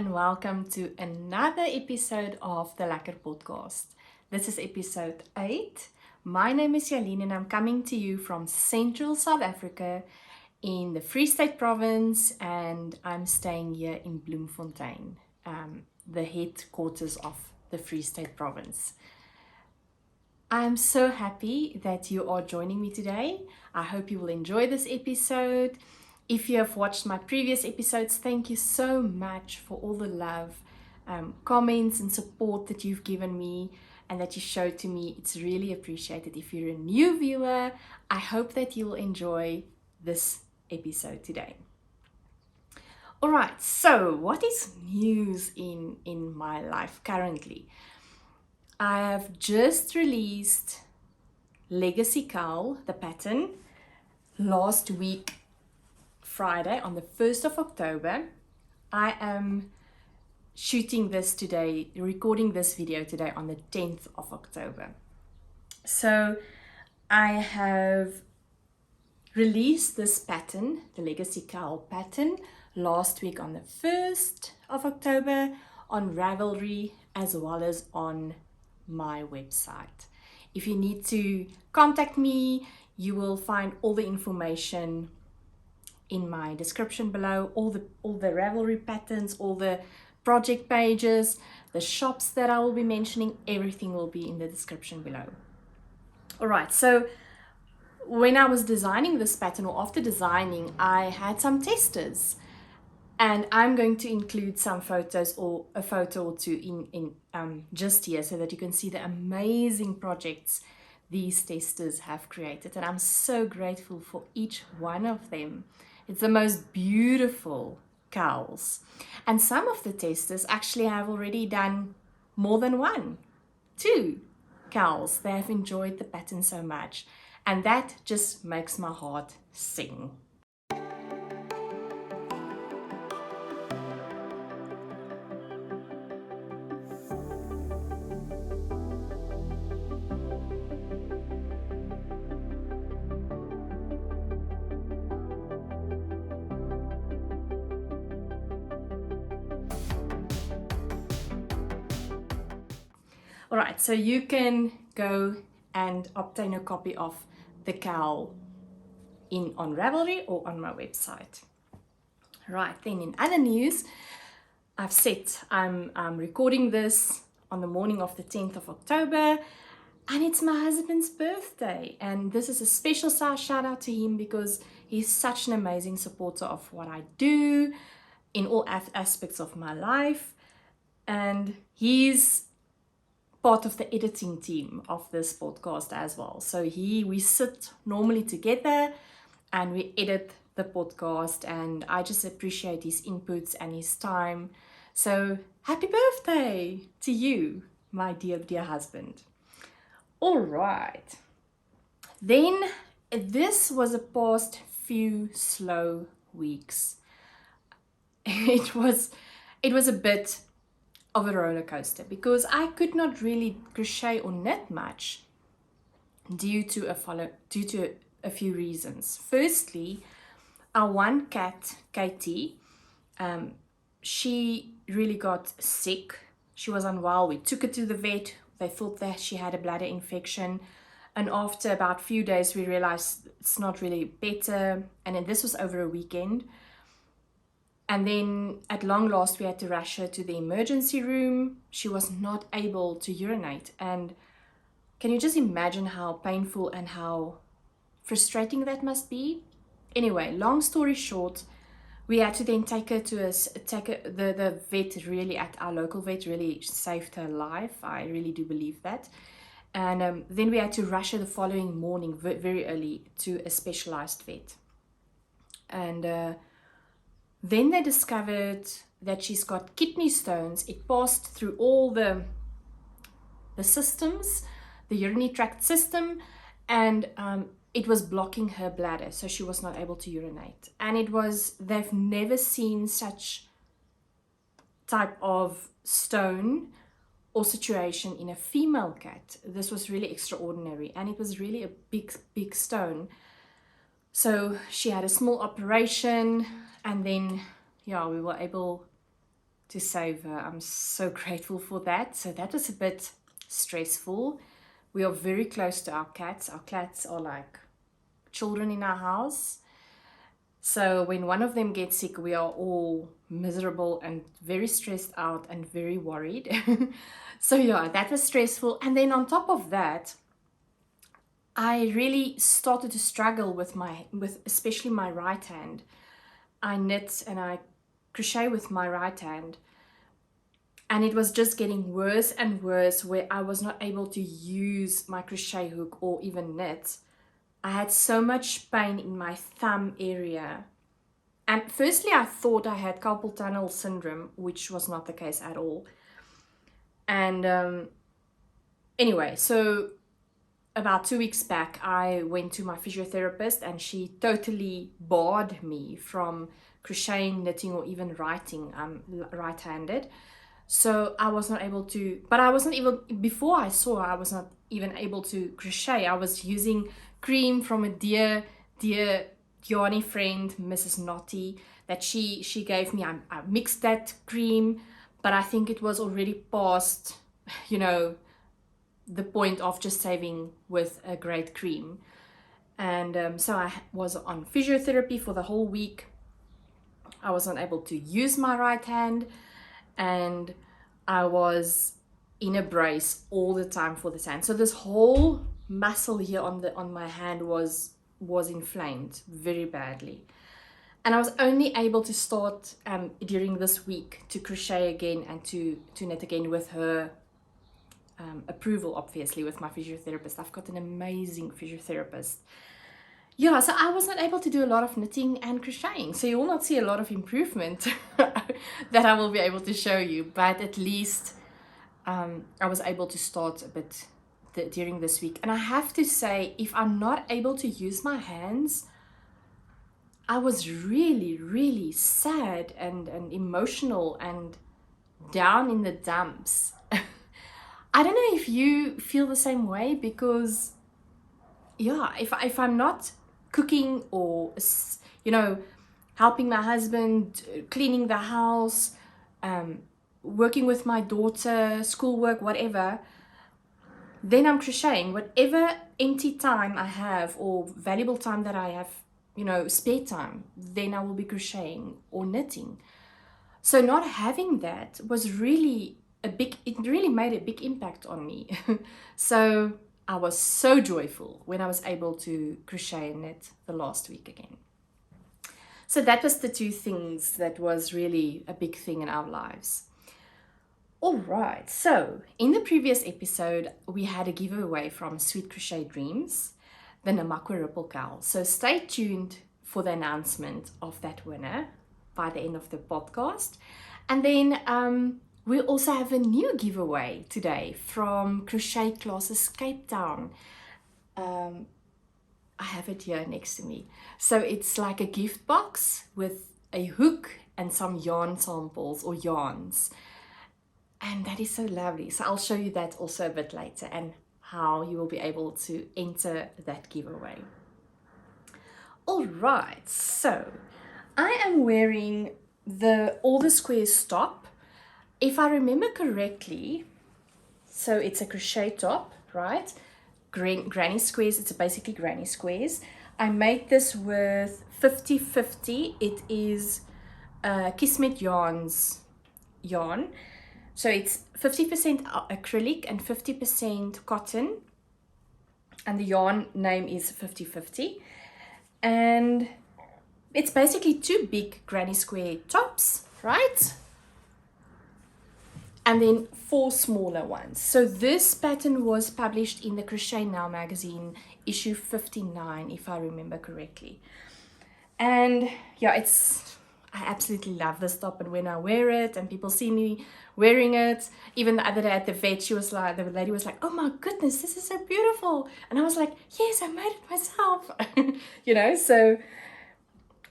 and welcome to another episode of the Lekker podcast. This is episode 8. My name is Yaline and I'm coming to you from Central South Africa in the Free State province, and I'm staying here in Bloemfontein, the headquarters of the Free State province. I'm so happy that you are joining me today. I hope you will enjoy this episode. If you have watched my previous episodes, thank you so much for all the love, comments and support that you've given me and that you showed to me. It's really appreciated. If you're a new viewer, I hope that you will enjoy this episode today. Alright, so what is news in my life currently? I have just released Legacy Cow, the pattern, last week Friday on the 1st of October. I am shooting this today, recording this video today on the 10th of October. So I have released this pattern, the Legacy Cow pattern, last week on the 1st of October on Ravelry as well as on my website. If you need to contact me, you will find all the information in my description below, all the Ravelry patterns, all the project pages, the shops that I will be mentioning, everything will be in the description below. Alright, so when I was designing this pattern, or after designing, I had some testers, and I'm going to include some photos or a photo or two in just here so that you can see the amazing projects these testers have created, and I'm so grateful for each one of them. It's the most beautiful cowls, and some of the testers actually have already done more than two cowls. They have enjoyed the pattern so much, and that just makes my heart sing. Alright, so you can go and obtain a copy of the cowl on Ravelry or on my website. Right, then in other news, I've said I'm recording this on the morning of the 10th of October, and it's my husband's birthday, and this is a special shout out to him because he's such an amazing supporter of what I do in all aspects of my life, and he's part of the editing team of this podcast as well. So we sit normally together and we edit the podcast, and I just appreciate his inputs and his time. So happy birthday to you, my dear husband. All right. Then this was a past few slow weeks. It was a bit of a roller coaster because I could not really crochet or knit much due to a few reasons. Firstly, our one cat, Katie, she really got sick. She was unwell. We took her to the vet. They thought that she had a bladder infection, and after about a few days we realized it's not really better, and then this was over a weekend. And then at long last we had to rush her to the emergency room. She was not able to urinate, and can you just imagine how painful and how frustrating that must be? Anyway, long story short, we had to then take her to the vet. Really, at our local vet, really saved her life. I really do believe that. And then we had to rush her the following morning very early to a specialized vet, and then they discovered that she's got kidney stones. It passed through all the systems, the urinary tract system, and it was blocking her bladder, so she was not able to urinate. And they've never seen such type of stone or situation in a female cat. This was really extraordinary, and it was really a big stone. So she had a small operation, and then we were able to save her. I'm so grateful for that. So that was a bit stressful. We are very close to our cats. Our cats are like children in our house. So when one of them gets sick, we are all miserable and very stressed out and very worried. So yeah, that was stressful. And then on top of that, I really started to struggle with especially my right hand. I knit and I crochet with my right hand, and it was just getting worse and worse, where I was not able to use my crochet hook or even knit. I had so much pain in my thumb area. And firstly, I thought I had carpal tunnel syndrome, which was not the case at all. And anyway, so about 2 weeks back, I went to my physiotherapist, and she totally barred me from crocheting, knitting, or even writing. I'm right-handed. So I was not able to, but I wasn't even, before I saw her, I was not even able to crochet. I was using cream from a dear yarny friend, Mrs. Naughty, that she gave me. I mixed that cream, but I think it was already past, you know, the point of just saving with a great cream. And so I was on physiotherapy for the whole week. I was not able to use my right hand, and I was in a brace all the time for this hand. So this whole muscle here on my hand was inflamed very badly. And I was only able to start during this week to crochet again and to knit again with her approval, obviously, with my physiotherapist. I've got an amazing physiotherapist. Yeah, so I was not able to do a lot of knitting and crocheting. So you will not see a lot of improvement that I will be able to show you. But at least I was able to start a bit during this week. And I have to say, if I'm not able to use my hands, I was really, really sad and emotional and down in the dumps. I don't know if you feel the same way, because yeah, if I'm not cooking or, you know, helping my husband, cleaning the house, working with my daughter, schoolwork, whatever, then I'm crocheting. Whatever empty time I have or valuable time that I have, you know, spare time, then I will be crocheting or knitting. So not having that was really it really made a big impact on me. So I was so joyful when I was able to crochet and knit the last week again. So that was the two things that was really a big thing in our lives. All right, so in the previous episode, we had a giveaway from Sweet Crochet Dreams, the Ninamakwa Ripple Cow. So stay tuned for the announcement of that winner by the end of the podcast. And then we also have a new giveaway today from Crochet Classes Cape Town. I have it here next to me. So it's like a gift box with a hook and some yarn samples or yarns. And that is so lovely. So I'll show you that also a bit later, and how you will be able to enter that giveaway. All right, so I am wearing the All the Squares top. If I remember correctly, so it's a crochet top, right? Granny squares, it's basically granny squares. I made this with 50/50. It is Kismet Yarns yarn. So it's 50% acrylic and 50% cotton. And the yarn name is 50/50. And it's basically two big granny square tops, right? And then 4 smaller ones. So this pattern was published in the Crochet Now magazine, issue 59, if I remember correctly. And yeah, I absolutely love this top, and when I wear it and people see me wearing it, even the other day at the vet, the lady was like, oh my goodness, this is so beautiful. And I was like, yes, I made it myself. You know, so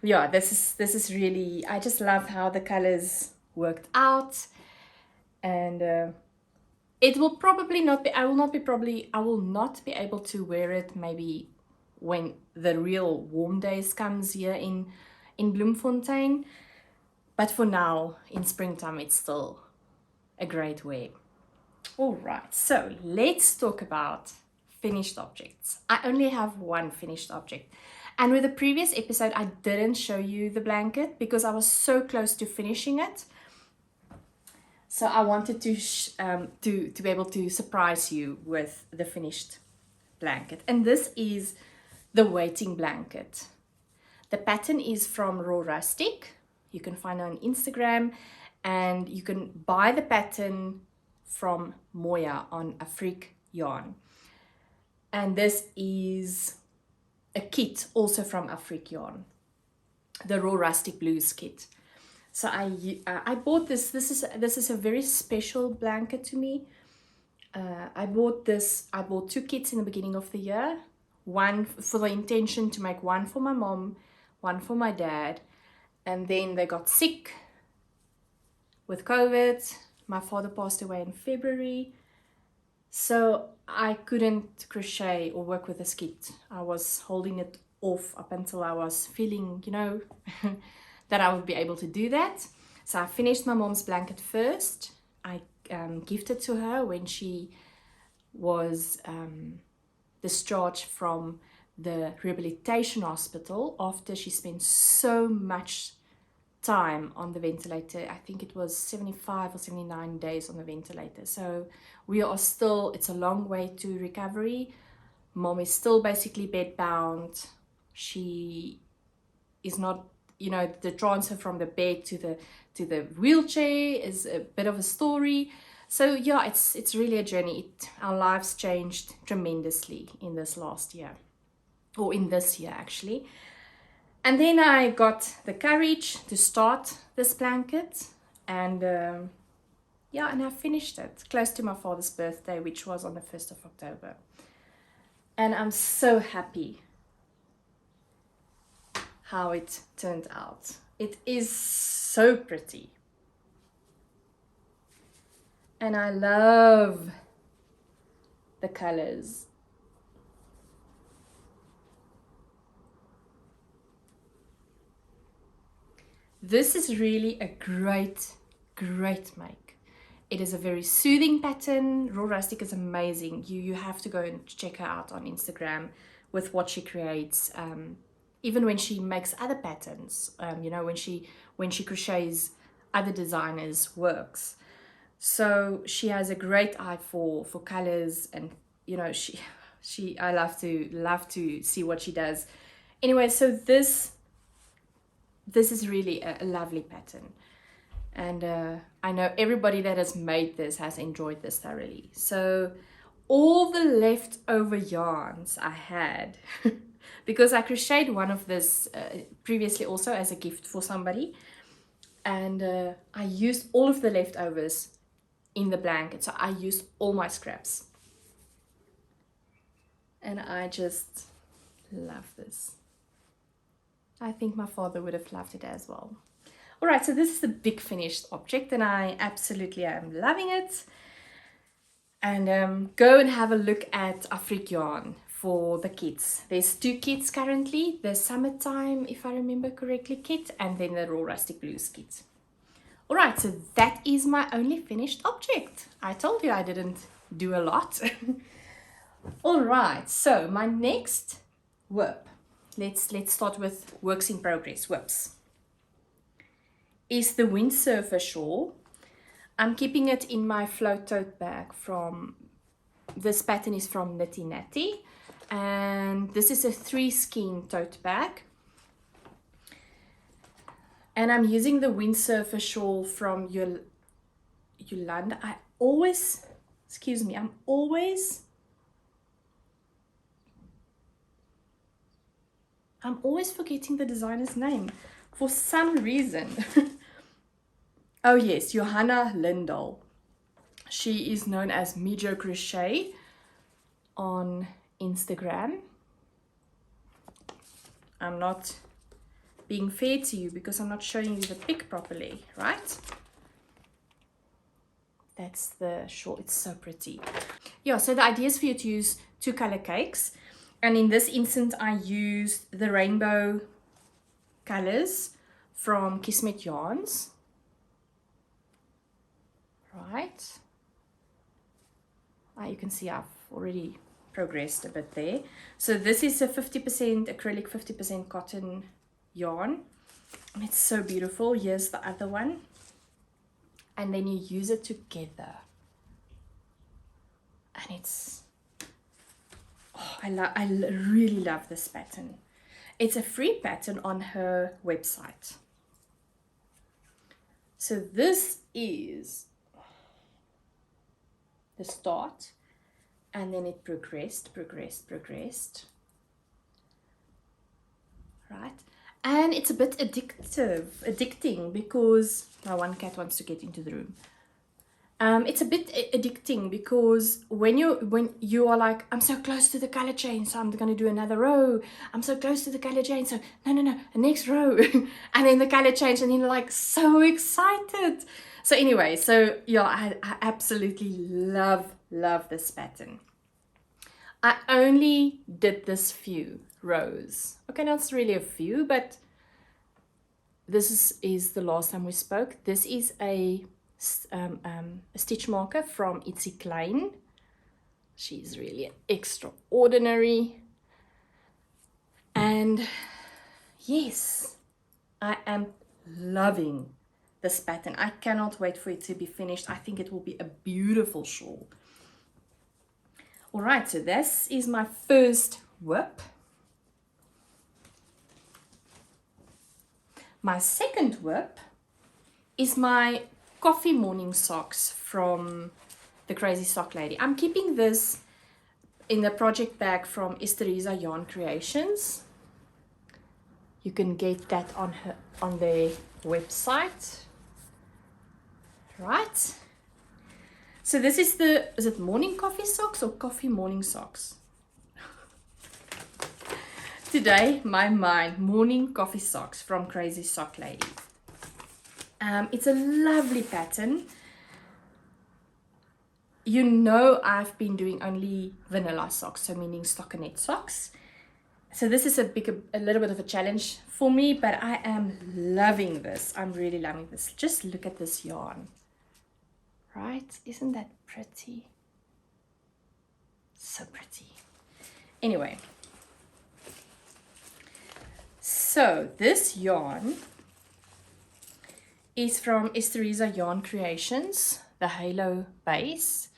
yeah, this is really, I just love how the colors worked out. And it will probably not be, I will not be able to wear it maybe when the real warm days comes here in Bloemfontein. But for now, in springtime, it's still a great wear. All right, so let's talk about finished objects. I only have one finished object. And with the previous episode, I didn't show you the blanket because I was so close to finishing it. So I wanted to be able to surprise you with the finished blanket. And this is the waiting blanket. The pattern is from Raw Rustic. You can find it on Instagram, and you can buy the pattern from mohair on Afrikaans yarn. And this is a kit also from Afrikaans yarn, the Raw Rustic Blues kit. So I bought this. This is a very special blanket to me. I bought 2 kits in the beginning of the year. One for the intention to make one for my mom, one for my dad, and then they got sick with COVID. My father passed away in February, so I couldn't crochet or work with this kit. I was holding it off up until I was feeling, you know, that I would be able to do that. So I finished my mom's blanket first. I gifted to her when she was discharged from the rehabilitation hospital after she spent so much time on the ventilator. I think it was 75 or 79 days on the ventilator. So we are still, it's a long way to recovery. Mom is still basically bed bound. She is not, you know, the transfer from the bed to the wheelchair is a bit of a story. So yeah, it's really a journey. Our lives changed tremendously in this last year, or in this year actually. And then I got the courage to start this blanket, and yeah, and I finished it close to my father's birthday, which was on the 1st of October. And I'm so happy how it turned out. It is so pretty. And I love the colors. This is really a great make. It is a very soothing pattern. Raw Rustic is amazing. You have to go and check her out on Instagram with what she creates. Even when she makes other patterns, you know, when she crochets other designers' works. So she has a great eye for colors, and you know, I love to see what she does. Anyway, so this is really a lovely pattern, and I know everybody that has made this has enjoyed this thoroughly. So all the leftover yarns I had because I crocheted one of this previously also as a gift for somebody, and I used all of the leftovers in the blanket. So I used all my scraps, and I just love this. I think my father would have loved it as well. All right, so this is the big finished object, and I absolutely am loving it. And go and have a look at Afrikaans yarn for the kits. There's 2 kits currently, the summertime, if I remember correctly, kit, and then the Raw Rustic Blues kit. All right, so that is my only finished object. I told you I didn't do a lot. All right, so my next work, let's start with works in progress, WIPs, is the Windsurfer shawl. I'm keeping it in my float tote bag from, this pattern is from Nitty Natty, and this is a 3 skein tote bag. And I'm using the Windsurfer shawl from Yolanda. I'm always forgetting the designer's name for some reason. Oh yes, Johanna Lindahl. She is known as Mijo Crochet on Instagram. I'm not being fair to you because I'm not showing you the pic properly, right? That's the shawl. It's so pretty. Yeah, so the idea is for you to use 2 color cakes, and in this instance I used the rainbow colors from Kismet Yarns. Right. You can see I've already progressed a bit there. So this is a 50% acrylic, 50% cotton yarn. And it's so beautiful. Here's the other one. And then you use it together. And it's... Oh, I really love this pattern. It's a free pattern on her website. So this is the start, and then it progressed, right? And it's a bit addicting, because my one cat wants to get into the room. It's a bit addicting because when you are like, I'm so close to the color chain, so I'm gonna do another row. I'm so close to the color chain, so no, the next row, and then the color change, and you're like so excited. So anyway, so yeah, I absolutely love this pattern. I only did this few rows. Okay, not really a few, but this is the last time we spoke. This is a stitch marker from Itzy Klein. She's really extraordinary. And yes, I am loving this pattern. I cannot wait for it to be finished. I think it will be a beautiful shawl. All right, so this is my first whip. My second whip is my coffee morning socks from the Crazy Sock Lady. I'm keeping this in the project bag from Estereza Yarn Creations. You can get that on their website. Right. So this is is it morning coffee socks or coffee morning socks? Today, my mind, morning coffee socks from Crazy Sock Lady. It's a lovely pattern. You know, I've been doing only vanilla socks, so meaning stockinette socks. So this is a little bit of a challenge for me, but I am loving this. I'm really loving this. Just look at this yarn. Right? Isn't that pretty? So pretty. Anyway. So this yarn is from Estereza Yarn Creations, the Halo base.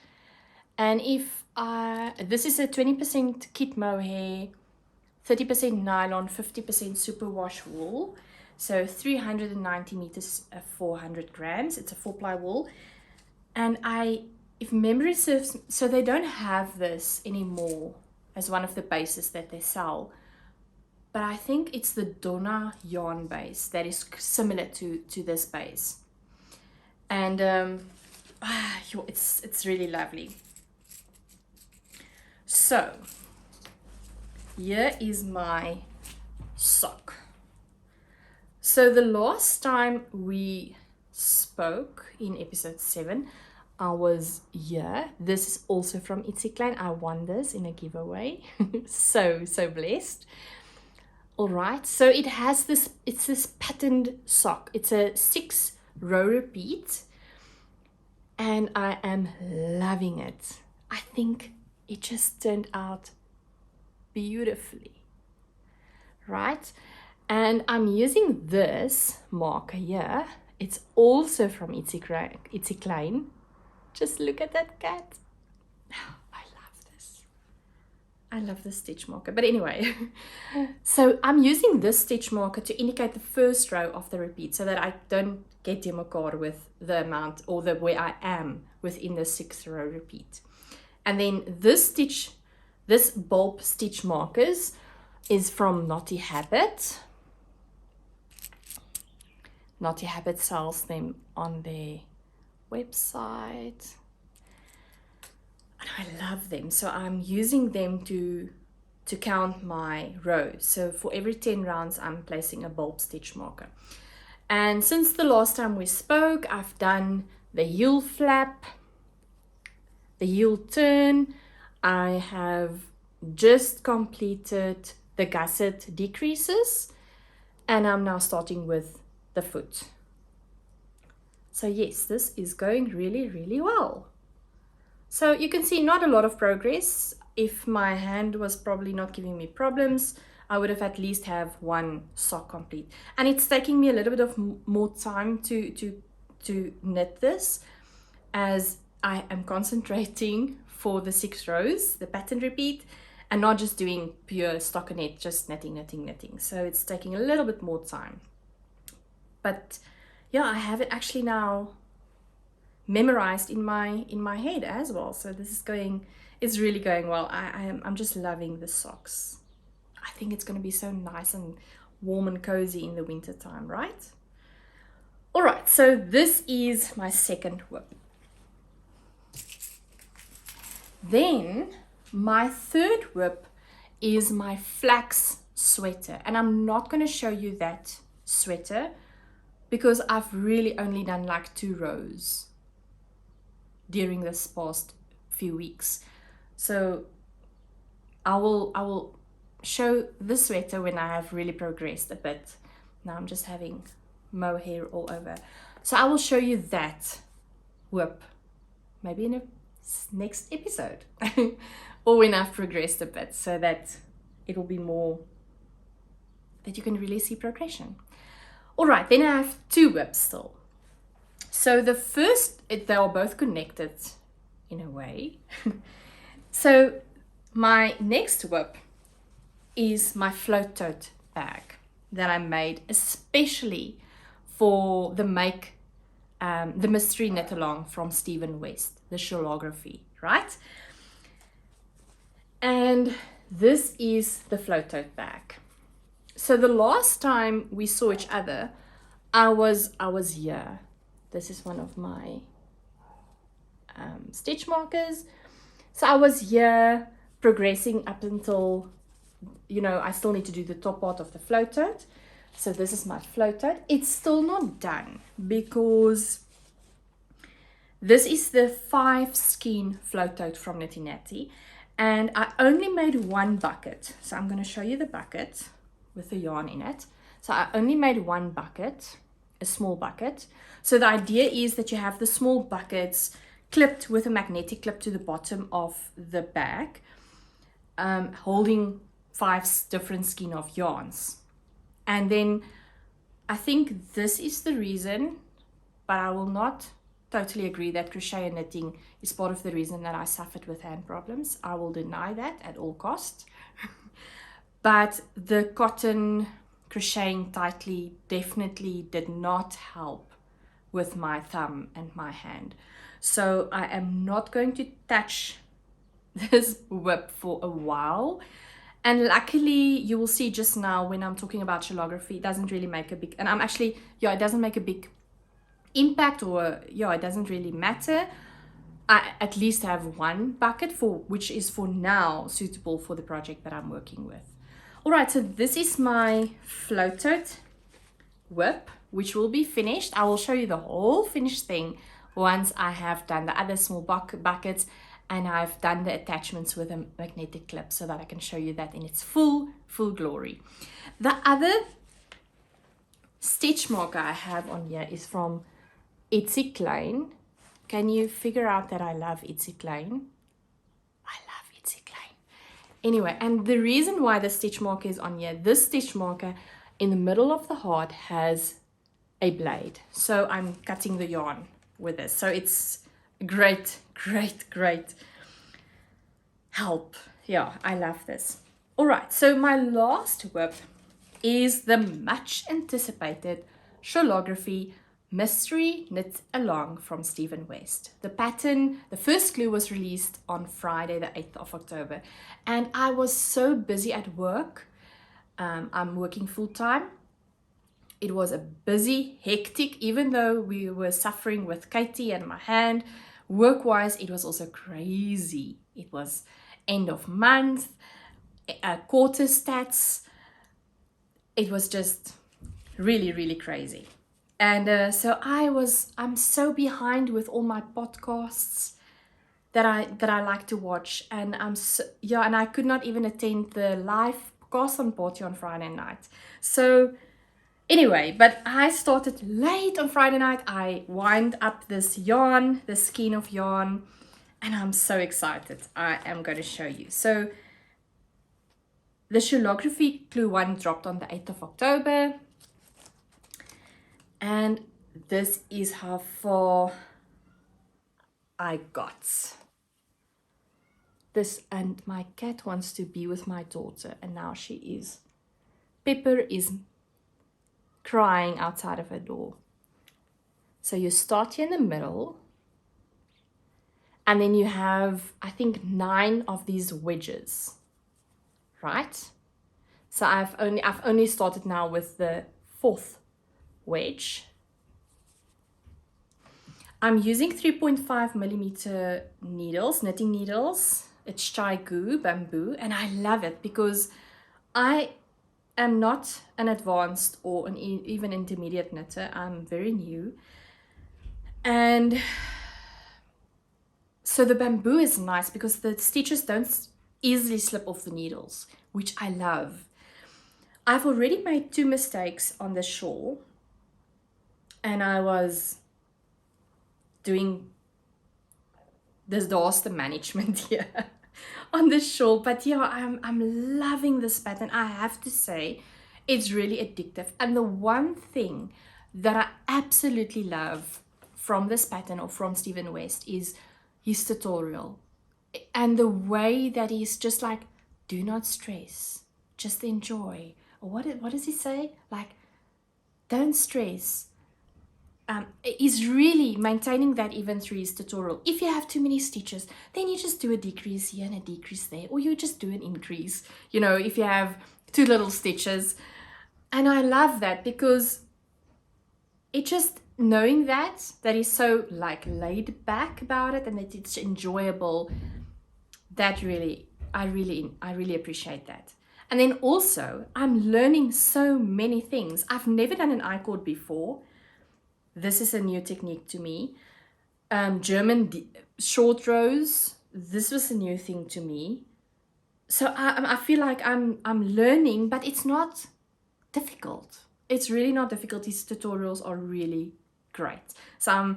And this is a 20% kit mohair, 30% nylon, 50% superwash wool. So 390 meters, 400 grams. It's a 4-ply wool. And if memory serves, so they don't have this anymore as one of the bases that they sell. But I think it's the Donna yarn base that is similar to this base. And it's really lovely. So here is my sock. So the last time we spoke in episode 7, I was here. This is also from Itzy Klein. I won this in a giveaway. so blessed. All right, so it's this patterned sock. It's a 6-row repeat, and I am loving it. I think it just turned out beautifully, right? And I'm using this marker here. It's also from Itzy Klein. Just look at that cat. I love this stitch marker. But anyway, so I'm using this stitch marker to indicate the first row of the repeat so that I don't get demarcated with the amount or the where I am within the 6-row repeat. And then this bulb stitch markers is from Knotty Habit. Knotty Habit sells them on their website. And I love them, so I'm using them to count my rows. So for every 10 rounds, I'm placing a bulb stitch marker. And since the last time we spoke, I've done the heel flap, the heel turn. I have just completed the gusset decreases, and I'm now starting with the foot. So yes, this is going really, really well. So you can see not a lot of progress. If my hand was probably not giving me problems, I would have at least have one sock complete. And it's taking me a little bit of more time to knit this, as I am concentrating for the 6 rows, the pattern repeat, and not just doing pure stockinette, just knitting. So it's taking a little bit more time. But yeah, I have it actually now memorized in my head as well. So this is really going well. I'm just loving the socks. I think it's going to be so nice and warm and cozy in the winter time, right? All right, so this is my second whip. Then my third whip is my Flax Sweater, and I'm not going to show you that sweater because I've really only done like 2 rows during this past few weeks. So I will show the sweater when I have really progressed a bit. Now I'm just having mohair all over. So I will show you that whip maybe in a next episode or when I've progressed a bit, so that it will be more that you can really see progression. All right, then I have 2 whips still. So the first, they are both connected in a way. So my next whip is my float tote bag that I made especially for the the mystery knit along from Stephen West, the Shawlography, right? And this is the float tote bag. So the last time we saw each other, I was here. This is one of my stitch markers. So I was here progressing up until, I still need to do the top part of the float tote. So this is my float tote. It's still not done because this is the 5 skein float tote from Nitty Natty, and I only made 1 bucket. So I'm going to show you the bucket with the yarn in it. So I only made 1 bucket, a small bucket. So the idea is that you have the small buckets clipped with a magnetic clip to the bottom of the bag, holding 5 different skein of yarns. And then I think this is the reason, but I will not totally agree that crochet and knitting is part of the reason that I suffered with hand problems. I will deny that at all costs. But the cotton crocheting tightly definitely did not help with my thumb and my hand. So I am not going to touch this whip for a while. And luckily, you will see just now when I'm talking about Shawlography, it doesn't really make a big, and I'm actually, it doesn't make a big impact, or it doesn't really matter. I at least have 1 bucket which is for now suitable for the project that I'm working with. All right, so this is my float tote whip, which will be finished. I will show you the whole finished thing once I have done the other small buckets and I've done the attachments with a magnetic clip, so that I can show you that in its full glory. The other stitch marker I have on here is from Itsy Klein. Can you figure out that I love Itsy Klein? I love Itsy Klein. Anyway, and the reason why the stitch marker is on here, this stitch marker in the middle of the heart has a blade. So I'm cutting the yarn with this. So it's great help. Yeah, I love this. All right, so my last whip is the much anticipated Shawlography Mystery Knit Along from Stephen West. The pattern, the first glue was released on Friday the 8th of October, and I was so busy at work. I'm working full-time. It was a busy, hectic, even though we were suffering with Katie and my hand. Work-wise, it was also crazy. It was end of month, quarter stats. It was just really crazy. And so I'm so behind with all my podcasts that I like to watch. And and I could not even attend the live podcast on Party on Friday night. So Anyway, but I started late on Friday night. I wound up this yarn, the skein of yarn, and I'm so excited. I am going to show you. So the Shawlography Clue 1 dropped on the 8th of October. And this is how far I got. This, and my cat wants to be with my daughter, and now she is. Pepper is crying outside of her door. So you start here in the middle, and then you have, I think, 9 of these wedges, right? So I've only started now with the 4th wedge. I'm using 3.5 millimeter needles, knitting needles. It's Chai Gu bamboo, and I love it because I am not an advanced or an even intermediate knitter. I'm very new, and so the bamboo is nice because the stitches don't easily slip off the needles, which I love. I've already made 2 mistakes on the shawl, and I was doing disaster management here on the shawl, but yeah, I'm loving this pattern. I have to say, it's really addictive. And the one thing that I absolutely love from this pattern, or from Stephen West, is his tutorial, and the way that he's just like, do not stress, just enjoy. Or what does he say? Like, don't stress. Is really maintaining that even through his tutorial. If you have too many stitches, then you just do a decrease here and a decrease there, or you just do an increase, you know, if you have 2 little stitches. And I love that because it just, knowing that is so like laid back about it, and that it's enjoyable, that really, I really appreciate that. And then also, I'm learning so many things. I've never done an I-cord before. This is a new technique to me. German short rows, this was a new thing to me. So I feel like I'm learning, but it's not difficult. It's really not difficult. These tutorials are really great. So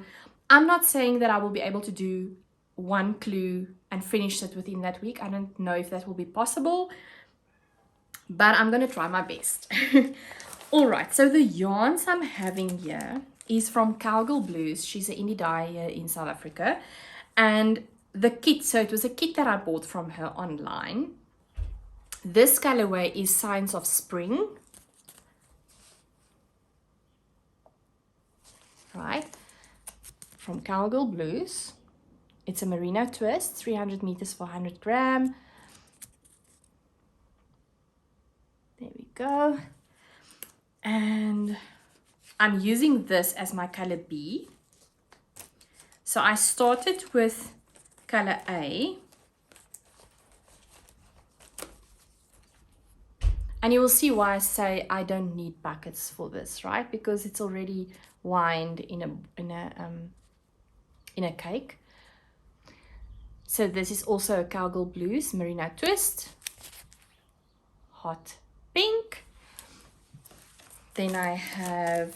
I'm not saying that I will be able to do 1 clue and finish it within that week. I don't know if that will be possible, but I'm going to try my best. All right, so the yarns I'm having here is from Cowgirl Blues. She's an indie dye here in South Africa. And the kit, so it was a kit that I bought from her online. This colorway is Signs of Spring. Right, from Cowgirl Blues. It's a merino twist, 300 meters for 100 gram. There we go. And I'm using this as my color B. So I started with color A. And you will see why I say I don't need buckets for this, right? Because it's already wined in a cake. So this is also a Cowgirl Blues merino twist, hot pink. Then I have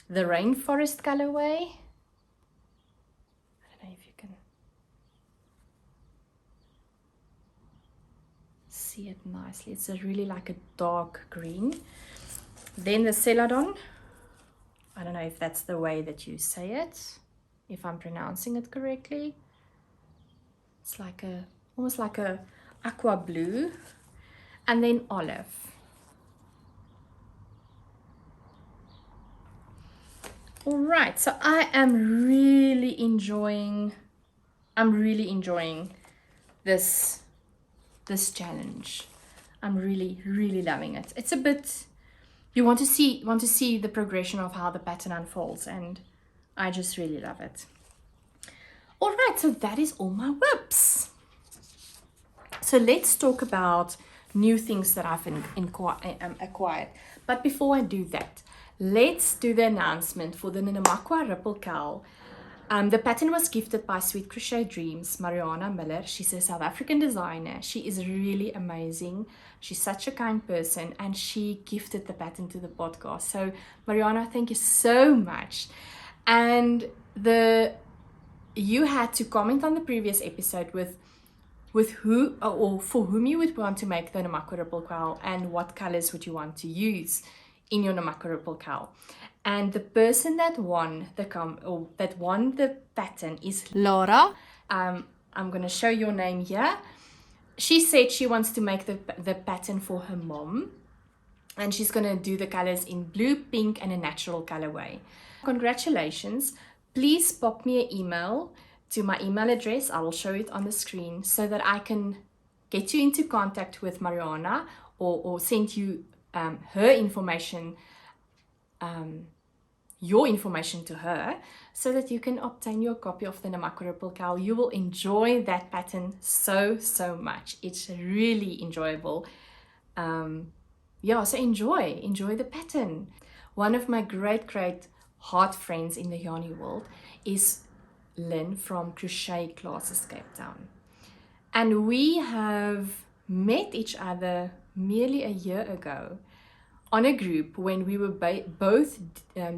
the Rainforest colorway. I don't know if you can see it nicely. It's really like a dark green. Then the Celadon. I don't know if that's the way that you say it, if I'm pronouncing it correctly. It's like almost like a aqua blue. And then olive. All right, so I am really enjoying this challenge. I'm really loving it. It's a bit, you want to see the progression of how the pattern unfolds, and I just really love it. All right, so that is all my whips. So let's talk about new things that I've acquired. But before I do that, let's do the announcement for the Ninamakwa Ripple Cow The pattern was gifted by Sweet Crochet Dreams, Mariana Miller. She's a South African designer. She is really amazing. She's such a kind person, and she gifted the pattern to the podcast. So Mariana, thank you so much. And you had to comment on the previous episode with who or for whom you would want to make the Ninamakwa Ripple Cow and what colors would you want to use in your Ninamakwa Ripple Cow. And the person that won the pattern is Laura. I'm going to show your name here. She said she wants to make the pattern for her mom, and she's going to do the colors in blue, pink, and a natural colorway. Congratulations. Please pop me an email to my email address. I will show it on the screen so that I can get you into contact with Mariana or send you her information, your information to her, so that you can obtain your copy of the Ninamakwa Ripple Cow. You will enjoy that pattern so much. It's really enjoyable. So enjoy the pattern. One of my great heart friends in the yarny world is Lynn from Crochet Classes Cape Town, and we have met each other merely a year ago on a group when we were both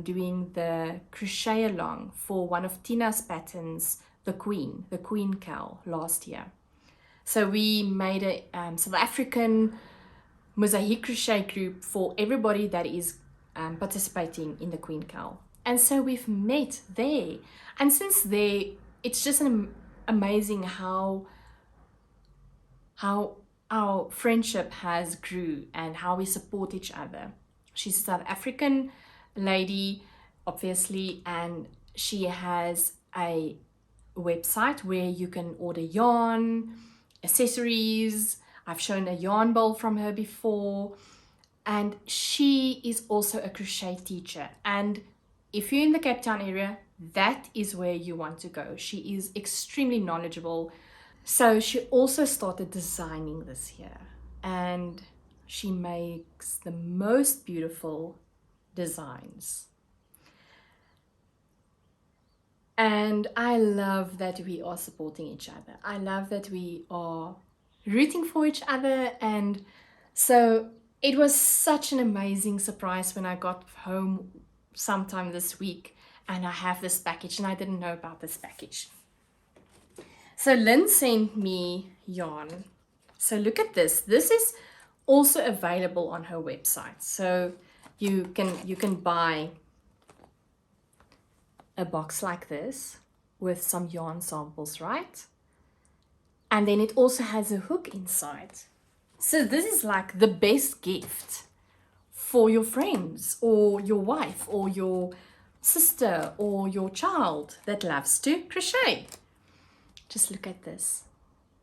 doing the crochet along for one of Tina's patterns, the Queen Cow, last year. So we made a South African mosaic crochet group for everybody that is participating in the Queen Cow. And so we've met there. And since there, it's just amazing how our friendship has grew and how we support each other. She's a South African lady, obviously, and she has a website where you can order yarn, accessories. I've shown a yarn bowl from her before. And she is also a crochet teacher. And if you're in the Cape Town area, that is where you want to go. She is extremely knowledgeable. So she also started designing this year, and she makes the most beautiful designs. And I love that we are supporting each other. I love that we are rooting for each other. And so it was such an amazing surprise when I got home sometime this week and I have this package, and I didn't know about this package. So Lynn sent me yarn. So look at this. This is also available on her website. So you can buy a box like this with some yarn samples, right? And then it also has a hook inside. So this is like the best gift for your friends or your wife or your sister or your child that loves to crochet. Just look at this.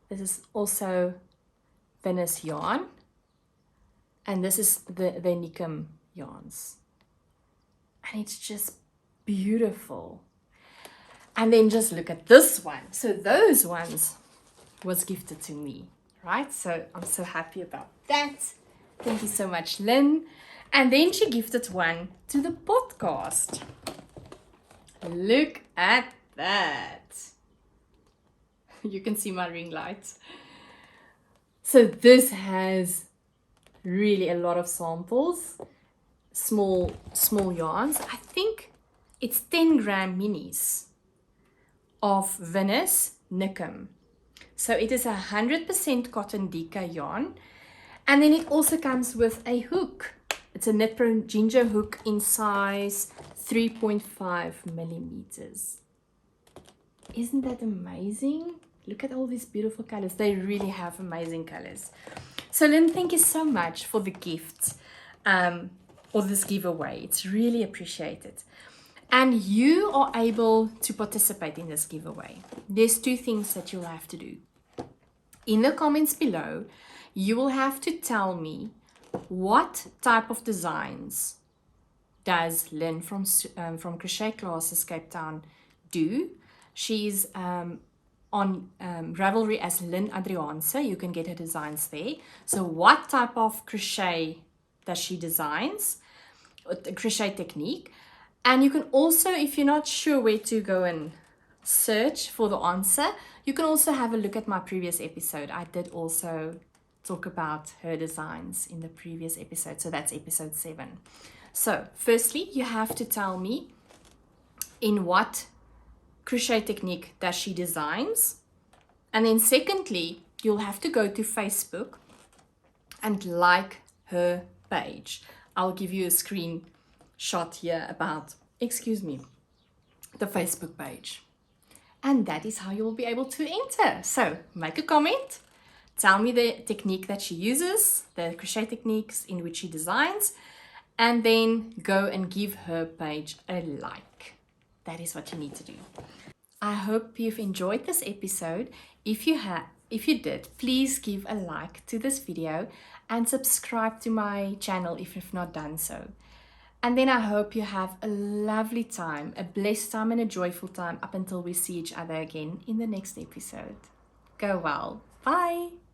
This is also Venice yarn, and this is the Nikum yarns, and it's just beautiful. And then just look at this one. So those ones was gifted to me, right? So I'm so happy about that. Thank you so much, Lynn. And then she gifted one to the podcast. Look at that. You can see my ring lights. So this has really a lot of samples, small yarns. I think it's 10 gram minis of Venice Nikum. So it is 100% cotton Dika yarn. And then it also comes with a hook. It's a Knit Pro Ginger hook in size 3.5 millimeters. Isn't that amazing? Look at all these beautiful colors. They really have amazing colors. So Lynn, thank you so much for the gift or this giveaway. It's really appreciated. And you are able to participate in this giveaway. There's two things that you'll have to do. In the comments below, you will have to tell me what type of designs does Lynn from Crochet Classes Cape Town do. She's on Ravelry as Lynn Adriaanse. You can get her designs there. So what type of crochet does she designs? The crochet technique. And you can also, if you're not sure where to go and search for the answer. You can also have a look at my previous episode. I did also talk about her designs in the previous episode, so that's episode 7. So firstly, you have to tell me in what crochet technique that she designs, and then secondly, you'll have to go to Facebook and like her page. I'll give you a screenshot here about, excuse me, the Facebook page. And that is how you will be able to enter. So make a comment, tell me the technique that she uses, the crochet techniques in which she designs, and then go and give her page a like. That is what you need to do. I hope you've enjoyed this episode. If you did, please give a like to this video and subscribe to my channel if you've not done so. And then I hope you have a lovely time, a blessed time and a joyful time up until we see each other again in the next episode. Go well. Bye.